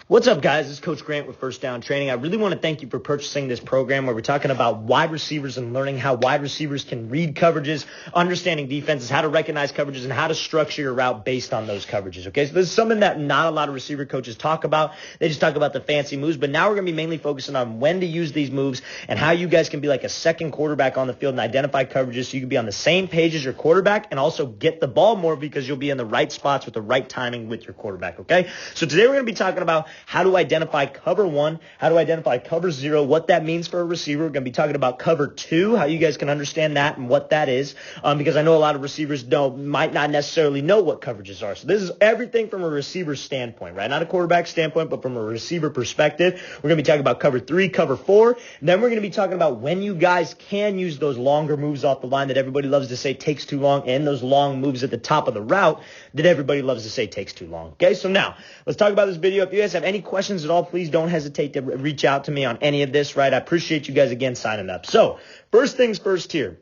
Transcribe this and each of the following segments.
What's up, guys? This is Coach Grant with First Down Training. I really want to thank you for purchasing this program where we're talking about wide receivers and learning how wide receivers can read coverages, understanding defenses, how to recognize coverages, and how to structure your route based on those coverages, okay? So this is something that not a lot of receiver coaches talk about. They just talk about the fancy moves, but now we're going to be mainly focusing on when to use these moves and how you guys can be like a second quarterback on the field and identify coverages so you can be on the same page as your quarterback and also get the ball more because you'll be in the right spots with the right timing with your quarterback, okay? So today we're going to be talking about how to identify cover one, how to identify cover zero, what that means for a receiver. We're going to be talking about cover two, how you guys can understand that and what that is, because I know a lot of receivers might not necessarily know what coverages are. So this is everything from a receiver standpoint, right? Not a quarterback standpoint, but from a receiver perspective. We're going to be talking about cover three, cover four. And then we're going to be talking about when you guys can use those longer moves off the line that everybody loves to say takes too long, and those long moves at the top of the route that everybody loves to say takes too long. Okay, so now let's talk about this video. If you guys have any questions at all, please don't hesitate to reach out to me on any of this, right? I appreciate you guys again signing up. So first things first here.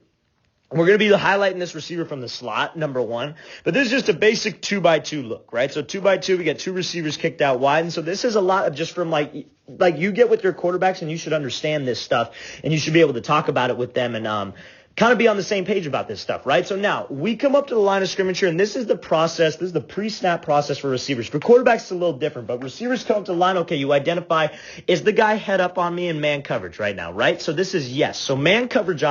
We're going to be highlighting this receiver from the slot, number one. But this is just a basic 2x2 look, right? So 2x2, we got two receivers kicked out wide. And so this is a lot of just from like you get with your quarterbacks, and you should understand this stuff. And you should be able to talk about it with them and kind of be on the same page about this stuff, right? So now we come up to the line of scrimmage here, and this is the process. This is the pre-snap process for receivers. For quarterbacks, it's a little different, but receivers come up to the line. Okay, you identify, is the guy head up on me in man coverage right now, right? So this is yes. So man coverage,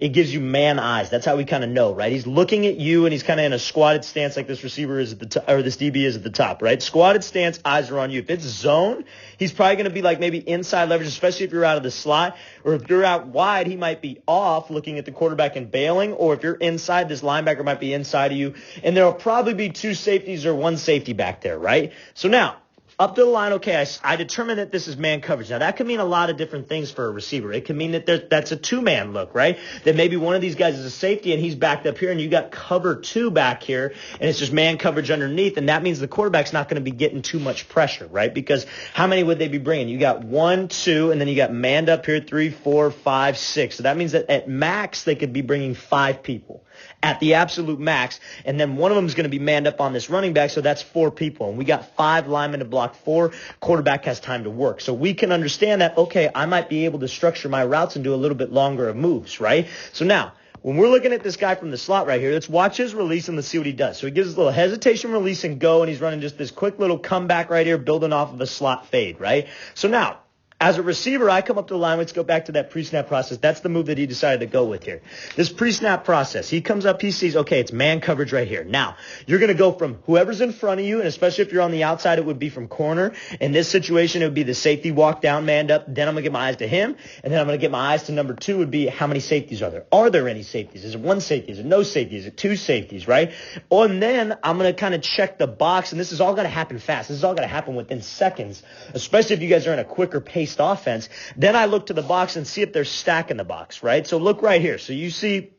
it gives you man eyes. That's how we kind of know, right? He's looking at you, and he's kind of in a squatted stance like this receiver is at the top, or this DB is at the top, right? Squatted stance, eyes are on you. If it's zone, he's probably going to be like maybe inside leverage, especially if you're out of the slot, or if you're out wide, he might be off looking at the quarterback and bailing, or if you're inside, this linebacker might be inside of you, and there'll probably be two safeties or one safety back there, right? So now, up to the line, okay, I determine that this is man coverage. Now, that can mean a lot of different things for a receiver. It can mean that that's a two-man look, right? That maybe one of these guys is a safety, and he's backed up here, and you got cover two back here, and it's just man coverage underneath, and that means the quarterback's not going to be getting too much pressure, right? Because how many would they be bringing? You got 1, 2, and then you got manned up here, 3, 4, 5, 6. So that means that at max, they could be bringing 5 people at the absolute max, and then one of them is going to be manned up on this running back, so that's 4 people, and we got 5 linemen to block 4. Quarterback has time to work, so we can understand that, okay, I might be able to structure my routes and do a little bit longer of moves, right? So now, when we're looking at this guy from the slot right here, let's watch his release and let's see what he does. So he gives us a little hesitation, release, and go, and he's running just this quick little comeback right here, building off of a slot fade, right? So now, as a receiver, I come up to the line. Let's go back to that pre-snap process. That's the move that he decided to go with here. This pre-snap process, he comes up, he sees, okay, it's man coverage right here. Now, you're going to go from whoever's in front of you, and especially if you're on the outside, it would be from corner. In this situation, it would be the safety walk down, manned up. Then I'm going to get my eyes to him, and then I'm going to get my eyes to number 2 would be how many safeties are there? Are there any safeties? Is it 1 safety? Is it no safety? Is it 2 safeties, right? And then I'm going to kind of check the box, and this is all going to happen fast. This is all going to happen within seconds, especially if you guys are in a quicker paced offense. Then I look to the box and see if there's stack in the box, right? So look right here. So you see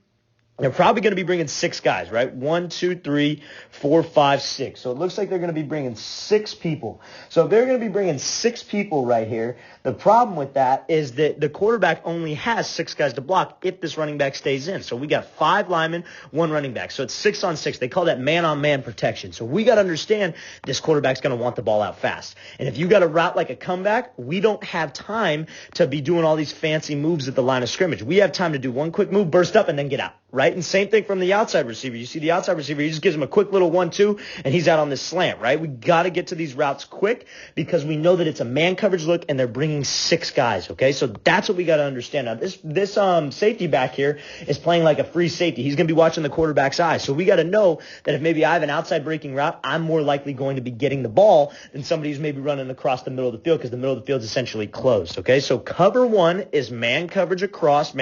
they're probably going to be bringing 6 guys, right? 1, 2, 3, 4, 5, 6. So it looks like they're going to be bringing 6 people. So if they're going to be bringing 6 people right here, the problem with that is that the quarterback only has 6 guys to block if this running back stays in. So we got 5 linemen, 1 running back. So it's 6 on 6. They call that man-on-man protection. So we got to understand this quarterback's going to want the ball out fast. And if you got a route like a comeback, we don't have time to be doing all these fancy moves at the line of scrimmage. We have time to do one quick move, burst up, and then get out. Right? And same thing from the outside receiver. You see the outside receiver, he just gives him a quick little 1-2, and he's out on this slant, right? We got to get to these routes quick because we know that it's a man coverage look, and they're bringing 6 guys, okay? So that's what we got to understand. Now, this safety back here is playing like a free safety. He's going to be watching the quarterback's eyes. So we got to know that if maybe I have an outside breaking route, I'm more likely going to be getting the ball than somebody who's maybe running across the middle of the field because the middle of the field is essentially closed, okay? So cover 1 is man coverage across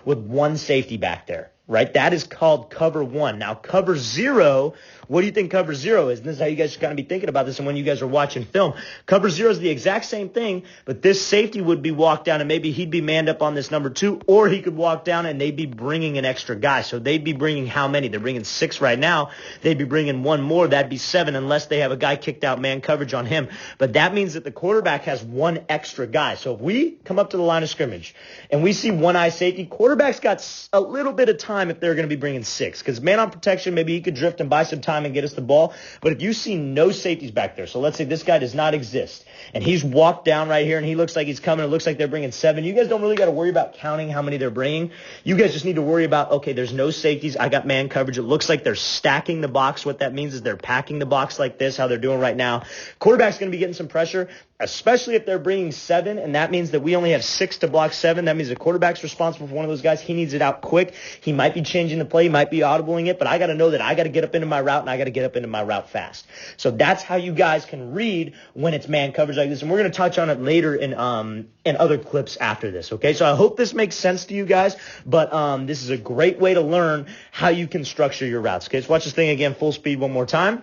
with 1 safety back there, right? That is called cover 1. Now, cover 0, what do you think cover 0 is? And this is how you guys should kind of be thinking about this and when you guys are watching film. Cover 0 is the exact same thing, but this safety would be walked down, and maybe he'd be manned up on this number 2, or he could walk down and they'd be bringing an extra guy. So they'd be bringing how many? They're bringing 6 right now. They'd be bringing 1 more. That'd be 7 unless they have a guy kicked out man coverage on him. But that means that the quarterback has 1 extra guy. So if we come up to the line of scrimmage and we see 1 eye safety, quarterback's got a little bit of time time if they're going to be bringing 6. Because man on protection, maybe he could drift and buy some time and get us the ball. But if you see no safeties back there, so let's say this guy does not exist, and he's walked down right here, and he looks like he's coming. It looks like they're bringing 7. You guys don't really got to worry about counting how many they're bringing. You guys just need to worry about, okay, there's no safeties. I got man coverage. It looks like they're stacking the box. What that means is they're packing the box like this, how they're doing right now. Quarterback's going to be getting some pressure, especially if they're bringing 7, and that means that we only have 6 to block 7. That means the quarterback's responsible for one of those guys. He needs it out quick. He might be changing the play. He might be audibling it, but I got to know that I got to get up into my route, and I got to get up into my route fast. So that's how you guys can read when it's man coverage like this, and we're going to touch on it later in other clips after this, okay? So I hope this makes sense to you guys, but this is a great way to learn how you can structure your routes, okay? Let's watch this thing again full speed one more time.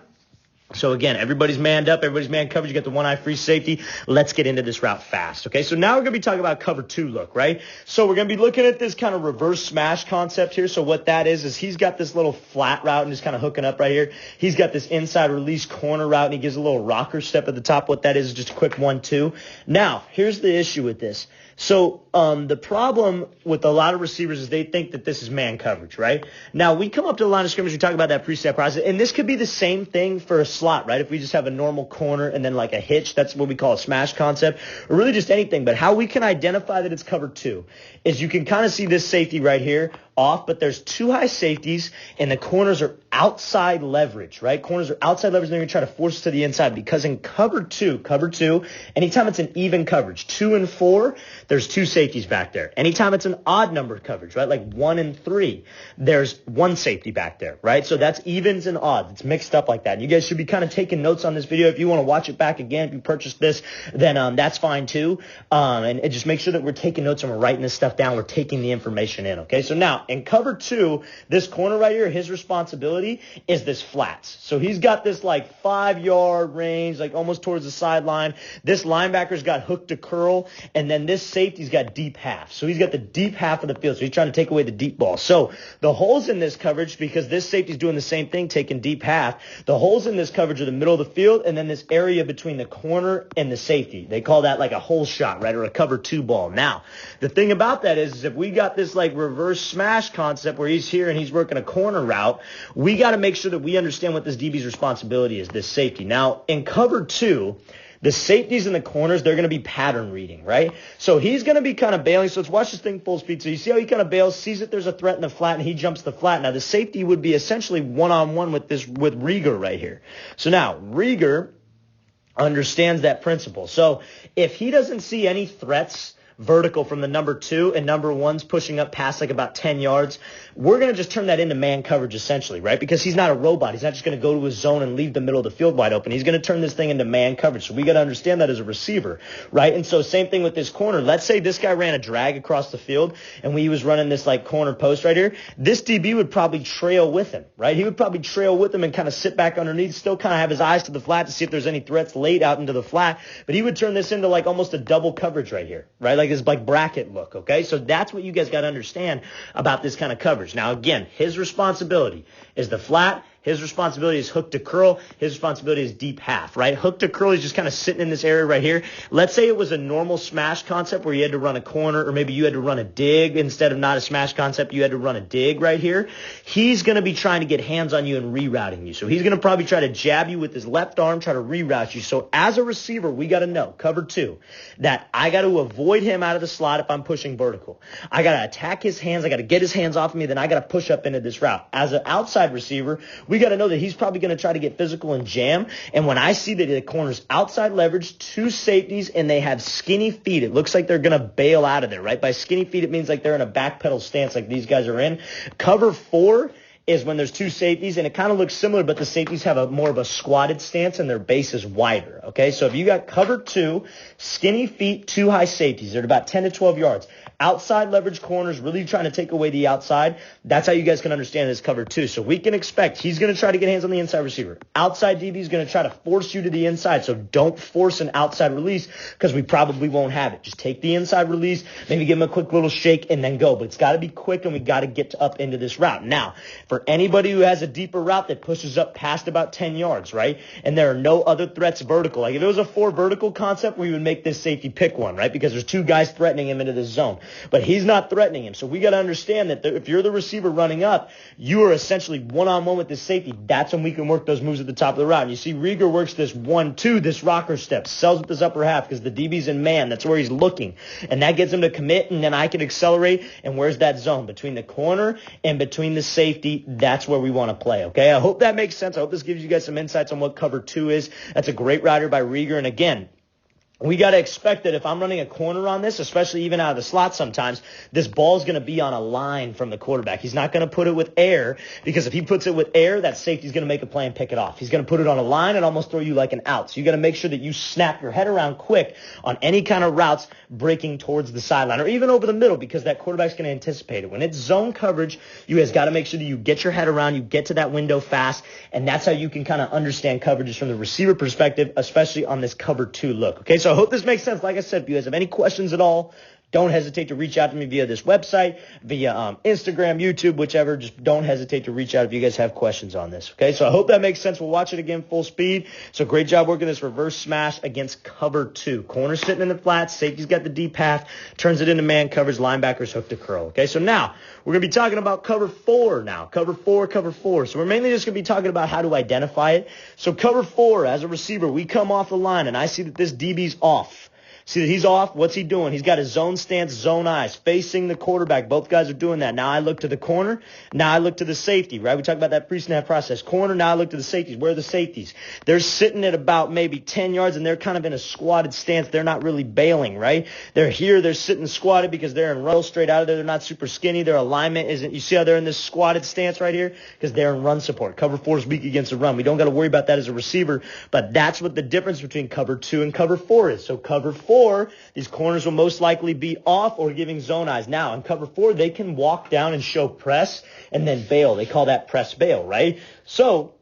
So again, everybody's manned up, everybody's man coverage, you got the one eye free safety. Let's get into this route fast, okay? So now we're going to be talking about cover 2 look, right? So we're going to be looking at this kind of reverse smash concept here. So what that is he's got this little flat route and just kind of hooking up right here. He's got this inside release corner route, and he gives a little rocker step at the top. What that is just a quick 1-2. Now, here's the issue with this. So the problem with a lot of receivers is they think that this is man coverage, right? Now, we come up to the line of scrimmage, we talk about that pre-snap process, and this could be the same thing for a slot, right? If we just have a normal corner and then like a hitch, that's what we call a smash concept, or really just anything. But how we can identify that it's cover 2 is you can kind of see this safety right here off, but there's 2 high safeties, and the corners are outside leverage, right? Corners are outside leverage, and they're going to try to force us to the inside, because in cover two, anytime it's an even coverage, 2 and 4, there's 2 safeties back there. Anytime it's an odd number coverage, right, like 1 and 3, there's 1 safety back there, right? So that's evens and odds. It's mixed up like that. And you guys should be kind of taking notes on this video. If you want to watch it back again, if you purchased this, then that's fine too. And just make sure that we're taking notes and we're writing this stuff down. We're taking the information in, okay? So now, in cover 2, this corner right here, his responsibility is this flats. So he's got this like 5-yard range, like almost towards the sideline. This linebacker's got hook to curl, and then this safety's got deep half. So he's got the deep half of the field. So he's trying to take away the deep ball. So the holes in this coverage, because this safety's doing the same thing, taking deep half, the holes in this coverage are the middle of the field and then this area between the corner and the safety. They call that like a hole shot, right, or a cover 2 ball. Now, the thing about that is if we got this like reverse smash concept where he's here and he's working a corner route, we got to make sure that we understand what this DB's responsibility is, this safety. Now, in cover 2, the safeties in the corners, they're going to be pattern reading, right? So he's going to be kind of bailing. So let's watch this thing full speed. So you see how he kind of bails, sees that there's a threat in the flat, and he jumps the flat. Now, the safety would be essentially one-on-one with Rieger right here. So now, Rieger understands that principle. So if he doesn't see any threats vertical from the number 2 and number 1's pushing up past like about 10 yards, we're going to just turn that into man coverage essentially, right? Because he's not a robot. He's not just going to go to his zone and leave the middle of the field wide open. He's going to turn this thing into man coverage. So we got to understand that as a receiver, right? And so same thing with this corner. Let's say this guy ran a drag across the field and he was running this like corner post right here. This DB would probably trail with him, right? He would probably trail with him and kind of sit back underneath, still kind of have his eyes to the flat to see if there's any threats laid out into the flat. But he would turn this into like almost a double coverage right here, right? Like this like bracket look, okay? So that's what you guys got to understand about this kind of coverage. Now, again, his responsibility is the flat. His responsibility is hook to curl. His responsibility is deep half, right? Hook to curl, he's just kind of sitting in this area right here. Let's say it was a normal smash concept where you had to run a corner, or maybe you had to run a dig instead of not a smash concept. You had to run a dig right here. He's going to be trying to get hands on you and rerouting you. So he's going to probably try to jab you with his left arm, try to reroute you. So as a receiver, we got to know, cover 2, that I got to avoid him out of the slot if I'm pushing vertical. I got to attack his hands. I got to get his hands off of me. Then I got to push up into this route. As an outside receiver, we got to know that he's probably going to try to get physical and jam. And when I see that the corner's outside leverage, 2 safeties, and they have skinny feet, it looks like they're going to bail out of there, right? By skinny feet, it means like they're in a backpedal stance like these guys are in. Cover 4 is when there's 2 safeties, and it kind of looks similar, but the safeties have a more of a squatted stance and their base is wider, okay? So if you got cover 2, skinny feet, 2 high safeties, they're about 10 to 12 yards. Outside leverage corners, really trying to take away the outside. That's how you guys can understand this cover 2. So we can expect he's going to try to get hands on the inside receiver. Outside DB is going to try to force you to the inside. So don't force an outside release because we probably won't have it. Just take the inside release, maybe give him a quick little shake and then go. But it's got to be quick and we got to get up into this route. Now, for anybody who has a deeper route that pushes up past about 10 yards, right? And there are no other threats vertical. Like if it was a 4 vertical concept, we would make this safety pick one, right? Because there's 2 guys threatening him into this zone. but he's not threatening him. So we got to understand that if you're the receiver running up, you are essentially one-on-one with this safety. That's when we can work those moves at the top of the route. And you see Rieger works this 1-2, this rocker step, sells with his upper half because the DB's in man. That's where he's looking. And that gets him to commit, and then I can accelerate. And where's that zone? Between the corner and between the safety, that's where we want to play, okay? I hope that makes sense. I hope this gives you guys some insights on what cover 2 is. That's a great rider by Rieger. And again, we got to expect that if I'm running a corner on this, especially even out of the slot sometimes, this ball is going to be on a line from the quarterback. He's not going to put it with air, because if he puts it with air, that safety's going to make a play and pick it off. He's going to put it on a line and almost throw you like an out. So you got to make sure that you snap your head around quick on any kind of routes breaking towards the sideline or even over the middle, because that quarterback's going to anticipate it. When it's zone coverage, you guys got to make sure that you get your head around, you get to that window fast, and that's how you can kind of understand coverages from the receiver perspective, especially on this cover 2 look. Okay, so I hope this makes sense. Like I said, if you guys have any questions at all, don't hesitate to reach out to me via this website, via Instagram, YouTube, whichever. Just don't hesitate to reach out if you guys have questions on this. Okay, so I hope that makes sense. We'll watch it again full speed. So great job working this reverse smash against cover 2. Corner sitting in the flats. Safety's got the deep path. Turns it into man coverage. Linebackers hook to curl. Okay, so now we're going to be talking about cover 4 now. Cover 4. So we're mainly just going to be talking about how to identify it. So cover 4, as a receiver, we come off the line, and I see that this DB's off. See that he's off. What's he doing? He's got his zone stance, zone eyes, facing the quarterback. Both guys are doing that. Now I look to the corner. Now I look to the safety, right? We talked about that pre-snap process. Corner, now I look to the safeties. Where are the safeties? They're sitting at about maybe 10 yards, and they're kind of in a squatted stance. They're not really bailing, right? They're here. They're sitting squatted because they're in run straight out of there. They're not super skinny. Their alignment isn't. You see how they're in this squatted stance right here? Because they're in run support. Cover 4 is weak against the run. We don't got to worry about that as a receiver, but that's what the difference between cover 2 and cover 4 is. So cover 4, these corners will most likely be off or giving zone eyes. Now, in cover 4, they can walk down and show press and then bail. They call that press bail, right? So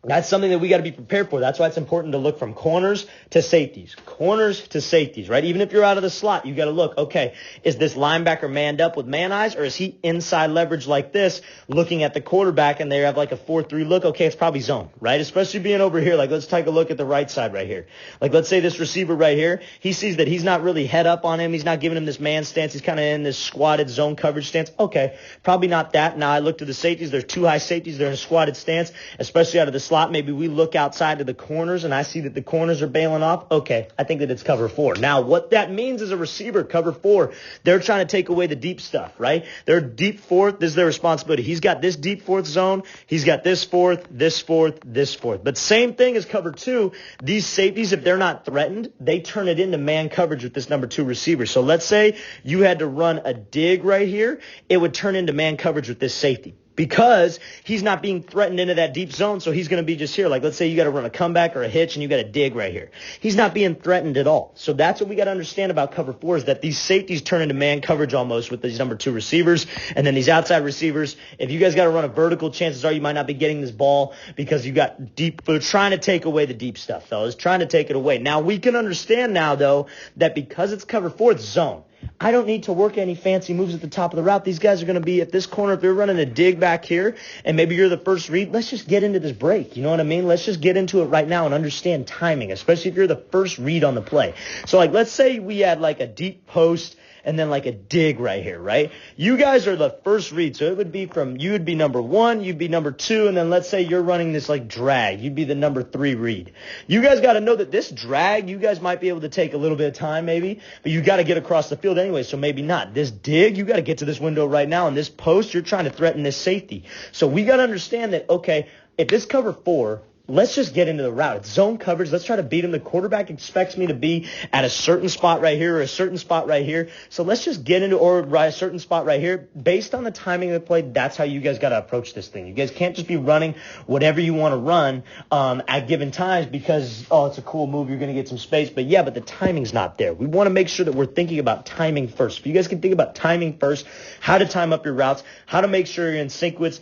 that's something that we got to be prepared for. That's why it's important to look from corners to safeties. Corners to safeties, right? Even if you're out of the slot, you got to look, okay, is this linebacker manned up with man eyes, or is he inside leverage like this, looking at the quarterback, and they have like a 4-3 look? Okay, it's probably zone, right? Especially being over here. Like, let's take a look at the right side right here. Like, let's say this receiver right here, he sees that he's not really head up on him. He's not giving him this man stance. He's kind of in this squatted zone coverage stance. Okay, probably not that. Now I look to the safeties. There's 2 high safeties. They're in a squatted stance, especially out of the slot. Maybe we look outside to the corners and I see that the corners are bailing off. Okay, I think that it's cover 4. Now, what that means as a receiver, cover 4, they're trying to take away the deep stuff, right? Their deep fourth, this is their responsibility. He's got this deep fourth zone. He's got this fourth, this fourth, this fourth. But same thing as cover 2, these safeties, if they're not threatened, they turn it into man coverage with this number 2 receiver. So let's say you had to run a dig right here. It would turn into man coverage with this safety, because he's not being threatened into that deep zone, so he's going to be just here. Like, let's say you got to run a comeback or a hitch, and you got to dig right here. He's not being threatened at all. So that's what we got to understand about cover 4, is that these safeties turn into man coverage almost with these number 2 receivers. And then these outside receivers, if you guys got to run a vertical, chances are you might not be getting this ball because you got deep. They're trying to take away the deep stuff, fellas. Trying to take it away. Now, we can understand now, though, that because it's cover 4, it's zone. I don't need to work any fancy moves at the top of the route. These guys are going to be at this corner. If they're running a dig back here and maybe you're the first read, let's just get into this break. You know what I mean? Let's just get into it right now and understand timing, especially if you're the first read on the play. So, like, let's say we had like a deep post and then like a dig right here, right? You guys are the first read. So it would be you would be number 1, you'd be number 2, and then let's say you're running this like drag. You'd be the number 3 read. You guys got to know that this drag, you guys might be able to take a little bit of time maybe, but you got to get across the field anyway, so maybe not. This dig, you got to get to this window right now, and this post, you're trying to threaten this safety. So we got to understand that, okay, if this cover 4, let's just get into the route. It's zone coverage. Let's try to beat him. The quarterback expects me to be at a certain spot right here or a certain spot right here. So let's just get into a certain spot right here. Based on the timing of the play, that's how you guys got to approach this thing. You guys can't just be running whatever you want to run at given times because, oh, it's a cool move. You're going to get some space. But the timing's not there. We want to make sure that we're thinking about timing first. If you guys can think about timing first, how to time up your routes, how to make sure you're in sequence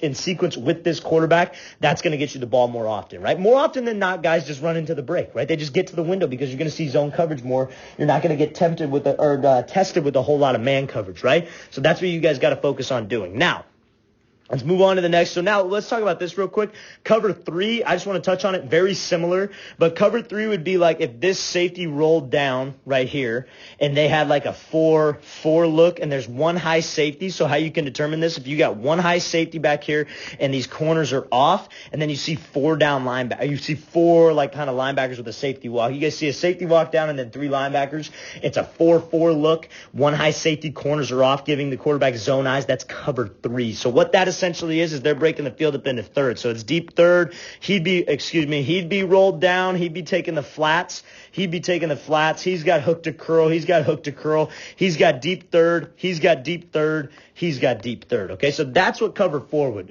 with this quarterback, that's going to get you the ball more often, right? More often than not, guys just run into the break, right? They just get to the window because you're going to see zone coverage more. You're not going to get tested with a whole lot of man coverage, right? So that's what you guys got to focus on doing. Now, Let's move on to the next. So now let's talk about this real quick. Cover 3, I just want to touch on it. Very similar, but cover 3 would be like if this safety rolled down right here and they had like a 4-4 look and there's one high safety. So how you can determine this, if you got one high safety back here and these corners are off and then you see 4 down linebackers, you see 4 like kind of linebackers with a safety walk. You guys see a safety walk down and then 3 linebackers. It's a 4-4 look. One high safety, corners are off, giving the quarterback zone eyes. That's cover 3. So what that essentially is they're breaking the field up into third. So it's deep third. He'd be rolled down. He'd be taking the flats. He's got hook to curl. He's got deep third. He's got deep third. Okay, so that's what cover 3,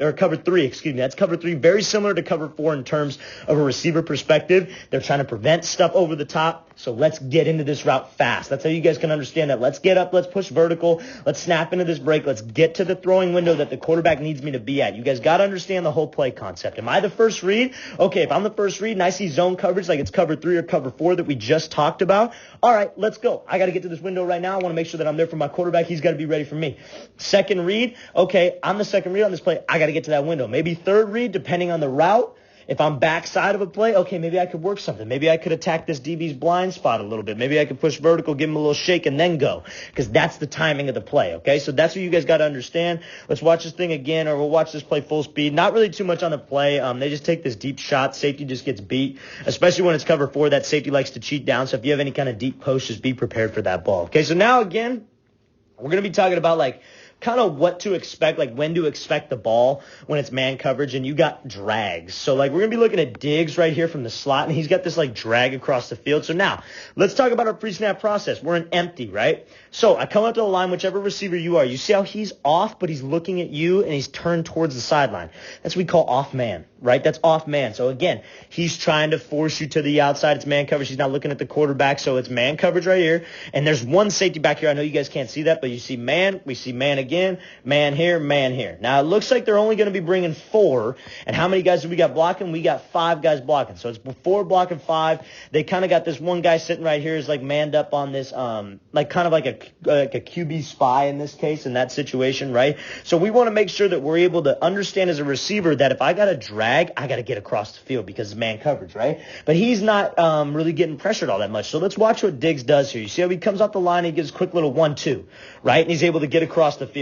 that's cover 3. Very similar to cover 4 in terms of a receiver perspective. They're trying to prevent stuff over the top. So let's get into this route fast. That's how you guys can understand that. Let's get up. Let's push vertical. Let's snap into this break. Let's get to the throwing window that the quarterback needs me to be at. You guys got to understand the whole play concept. Am I the first read? Okay, if I'm the first read and I see zone coverage like it's cover 3 or cover 4 that we just talked about, all right, let's go. I got to get to this window right now. I want to make sure that I'm there for my quarterback. He's got to be ready for me. Second read, okay, I'm the second read on this play. I got to get to that window. Maybe third read, depending on the route. If I'm backside of a play, okay, maybe I could work something. Maybe I could attack this DB's blind spot a little bit. Maybe I could push vertical, give him a little shake, and then go. Because that's the timing of the play, okay? So that's what you guys got to understand. Let's watch this thing again, or we'll watch this play full speed. Not really too much on the play. They just take this deep shot. Safety just gets beat, especially when it's cover 4. That safety likes to cheat down. So if you have any kind of deep post, just be prepared for that ball. Okay, so now again, we're going to be talking about like kind of what to expect, like when to expect the ball when it's man coverage, and you got drags. So like we're going to be looking at Diggs right here from the slot, and he's got this like drag across the field. So now let's talk about our pre-snap process. We're in empty, right? So I come up to the line, whichever receiver you are. You see how he's off, but he's looking at you and he's turned towards the sideline. That's what we call off man, right? That's off man. So again, he's trying to force you to the outside. It's man coverage. He's not looking at the quarterback. So it's man coverage right here. And there's one safety back here. I know you guys can't see that, but you see man. We see man again. Man here, man here. Now it looks like they're only going to be bringing 4. And how many guys do we got blocking? We got 5 guys blocking. So it's 4 blocking 5. They kind of got this one guy sitting right here is like manned up on this, like kind of like a QB spy in this case, in that situation, right? So we want to make sure that we're able to understand as a receiver that if I got a drag, I got to get across the field because it's man coverage, right? But he's not really getting pressured all that much. So let's watch what Diggs does here. You see how he comes off the line and he gives a quick little 1-2, right? And he's able to get across the field.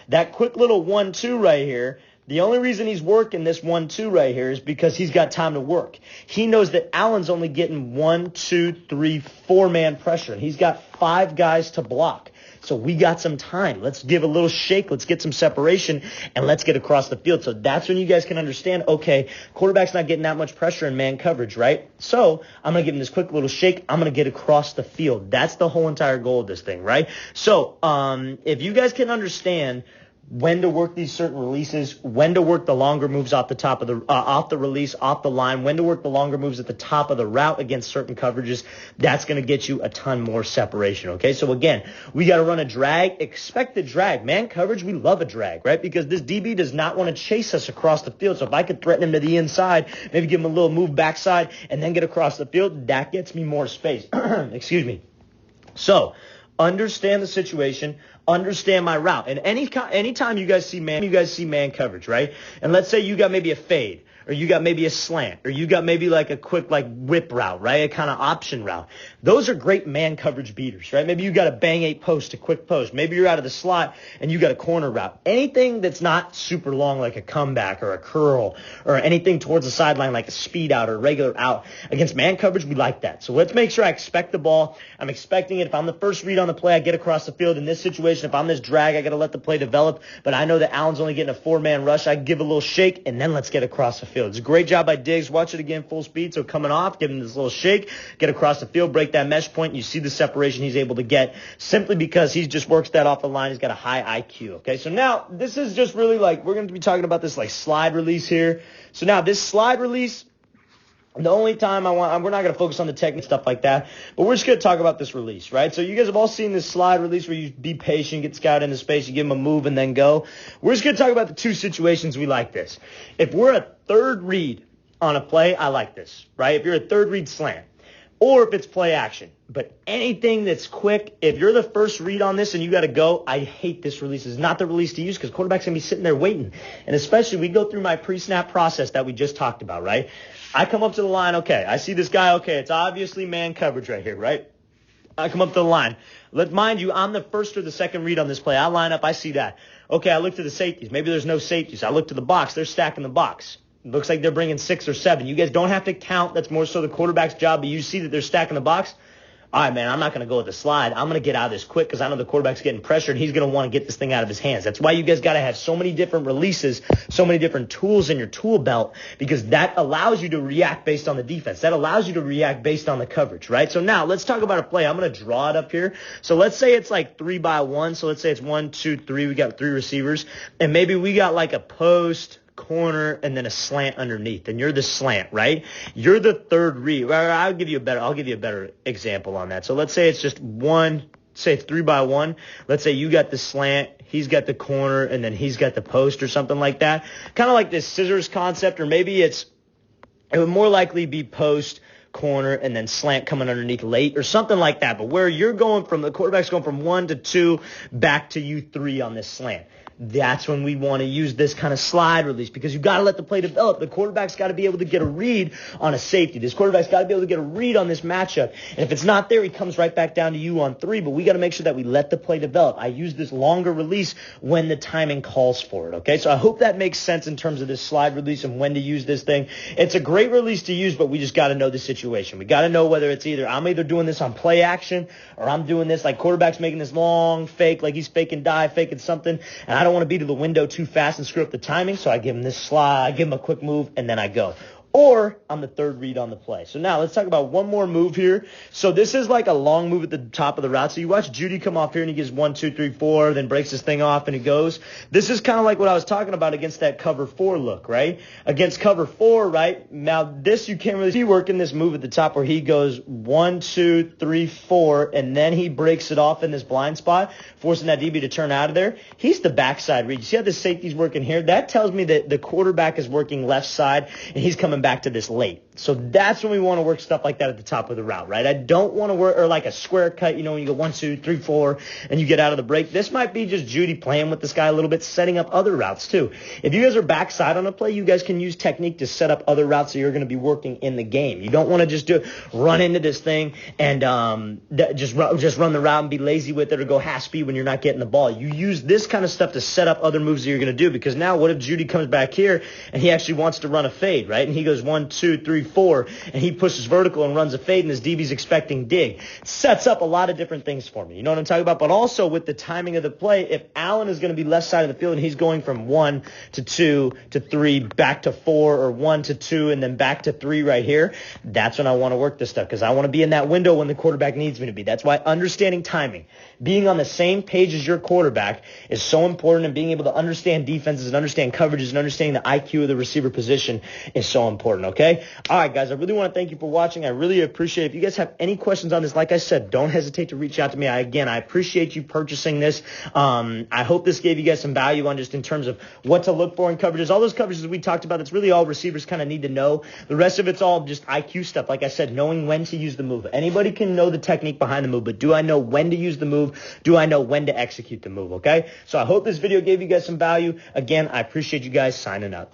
That quick little 1-2 right here, the only reason he's working this 1-2 right here is because he's got time to work. He knows that Allen's only getting 1, 2, 3, 4-man pressure, and he's got 5 guys to block. So we got some time. Let's give a little shake. Let's get some separation, and let's get across the field. So that's when you guys can understand, okay, quarterback's not getting that much pressure in man coverage, right? So I'm going to give him this quick little shake. I'm going to get across the field. That's the whole entire goal of this thing, right? So if you guys can understand when to work these certain releases, when to work the longer moves off the top of the off the release, off the line, when to work the longer moves at the top of the route against certain coverages, that's going to get you a ton more separation, okay? So again, we got to run a drag. Expect the drag. Man coverage, we love a drag, right? Because this DB does not want to chase us across the field. So if I could threaten him to the inside, maybe give him a little move backside and then get across the field, that gets me more space. Excuse me. So understand the situation, understand my route. And anytime you guys see man coverage, right? And let's say you got maybe a fade, or you got maybe a slant, or you got maybe like a quick like whip route, right? A kind of option route. Those are great man coverage beaters, right? Maybe you got a bang 8 post, a quick post. Maybe you're out of the slot and you got a corner route. Anything that's not super long like a comeback or a curl or anything towards the sideline like a speed out or a regular out. Against man coverage, we like that. So let's make sure I expect the ball. I'm expecting it. If I'm the first read on the play, I get across the field. In this situation, if I'm this drag, I got to let the play develop. But I know that Allen's only getting a 4-man rush. I give a little shake, and then let's get across the field. It's a great job by Diggs. Watch it again full speed. So coming off, give him this little shake, get across the field, break that mesh point. You see the separation he's able to get simply because he just works that off the line. He's got a high IQ. Okay, so now this is just really like we're going to be talking about this like slide release here. So now this slide release, the only time we're not going to focus on the technique stuff like that, but we're just going to talk about this release, right? So you guys have all seen this slide release where you be patient, get Scout into space, you give him a move and then go. We're just going to talk about the 2 situations we like this. If we're a third read on a play, I like this, right? If you're a third read slant, or if it's play action. But anything that's quick, if you're the first read on this and you got to go, I hate this release. It's not the release to use because quarterback's going to be sitting there waiting. And especially we go through my pre-snap process that we just talked about, right? I come up to the line, okay, I see this guy, okay, it's obviously man coverage right here, right? I come up to the line. Mind you, I'm the first or the second read on this play. I line up, I see that. Okay, I look to the safeties. Maybe there's no safeties. I look to the box. They're stacking the box. It looks like they're bringing 6 or 7. You guys don't have to count. That's more so the quarterback's job, but you see that they're stacking the box. All right, man, I'm not going to go with the slide. I'm going to get out of this quick because I know the quarterback's getting pressured. He's going to want to get this thing out of his hands. That's why you guys got to have so many different releases, so many different tools in your tool belt, because that allows you to react based on the defense. That allows you to react based on the coverage, right? So now let's talk about a play. I'm going to draw it up here. So let's say it's like 3-by-1. So let's say it's 1, 2, 3. We got 3 receivers, and maybe we got like a post, corner, and then a slant underneath, and you're the slant, right? You're the third read. I'll give you a better example on that. So let's say it's just say it's 3-by-1. Let's say you got the slant, he's got the corner, and then he's got the post or something like that. Kind of like this scissors concept, or maybe it would more likely be post, corner, and then slant coming underneath late or something like that. But where you're going from, the quarterback's going from 1 to 2 back to you 3 on this slant. That's when we want to use this kind of slide release because you got to let the play develop. The quarterback's got to be able to get a read on a safety. This quarterback's got to be able to get a read on this matchup. And if it's not there, he comes right back down to you on 3. But we got to make sure that we let the play develop. I use this longer release when the timing calls for it. Okay, so I hope that makes sense in terms of this slide release and when to use this thing. It's a great release to use, but we just got to know the situation. We got to know whether it's I'm either doing this on play action or I'm doing this like quarterback's making this long fake, like he's faking dive, faking something, and I don't want to be to the window too fast and screw up the timing, so I give him this slide, I give him a quick move, and then I go. Or I'm the third read on the play. So now let's talk about one more move here. So this is like a long move at the top of the route. So you watch Jeudy come off here and he gives 1, 2, 3, 4, then breaks his thing off and he goes. This is kind of like what I was talking about against that cover 4 look, right? Against cover 4, right? Now this you can't really see working this move at the top where he goes 1, 2, 3, 4, and then he breaks it off in this blind spot, forcing that DB to turn out of there. He's the backside read. You see how the safety's working here? That tells me that the quarterback is working left side and he's coming back to this late. So that's when we want to work stuff like that at the top of the route, right? I don't want to work, or like a square cut, when you go 1, 2, 3, 4, and you get out of the break. This might be just Jeudy playing with this guy a little bit, setting up other routes too. If you guys are backside on a play, you guys can use technique to set up other routes that you're going to be working in the game. You don't want to just run into this thing and just run the route and be lazy with it or go half speed when you're not getting the ball. You use this kind of stuff to set up other moves that you're going to do, because now what if Jeudy comes back here and he actually wants to run a fade, right? And he goes 1, 2, 3, 4, and he pushes vertical and runs a fade, and his DB's expecting dig. Sets up a lot of different things for me. You know what I'm talking about? But also with the timing of the play, if Allen is going to be left side of the field and he's going from 1 to 2 to 3 back to 4, or 1 to 2 and then back to 3 right here, that's when I want to work this stuff, because I want to be in that window when the quarterback needs me to be. That's why understanding timing, being on the same page as your quarterback is so important, and being able to understand defenses and understand coverages and understanding the IQ of the receiver position is so important, okay? All right, guys, I really want to thank you for watching. I really appreciate it. If you guys have any questions on this, like I said, don't hesitate to reach out to me. I appreciate you purchasing this. I hope this gave you guys some value on just in terms of what to look for in coverages. All those coverages we talked about, that's really all receivers kind of need to know. The rest of it's all just IQ stuff. Like I said, knowing when to use the move. Anybody can know the technique behind the move, but do I know when to use the move? Do I know when to execute the move, okay? So I hope this video gave you guys some value. Again, I appreciate you guys signing up.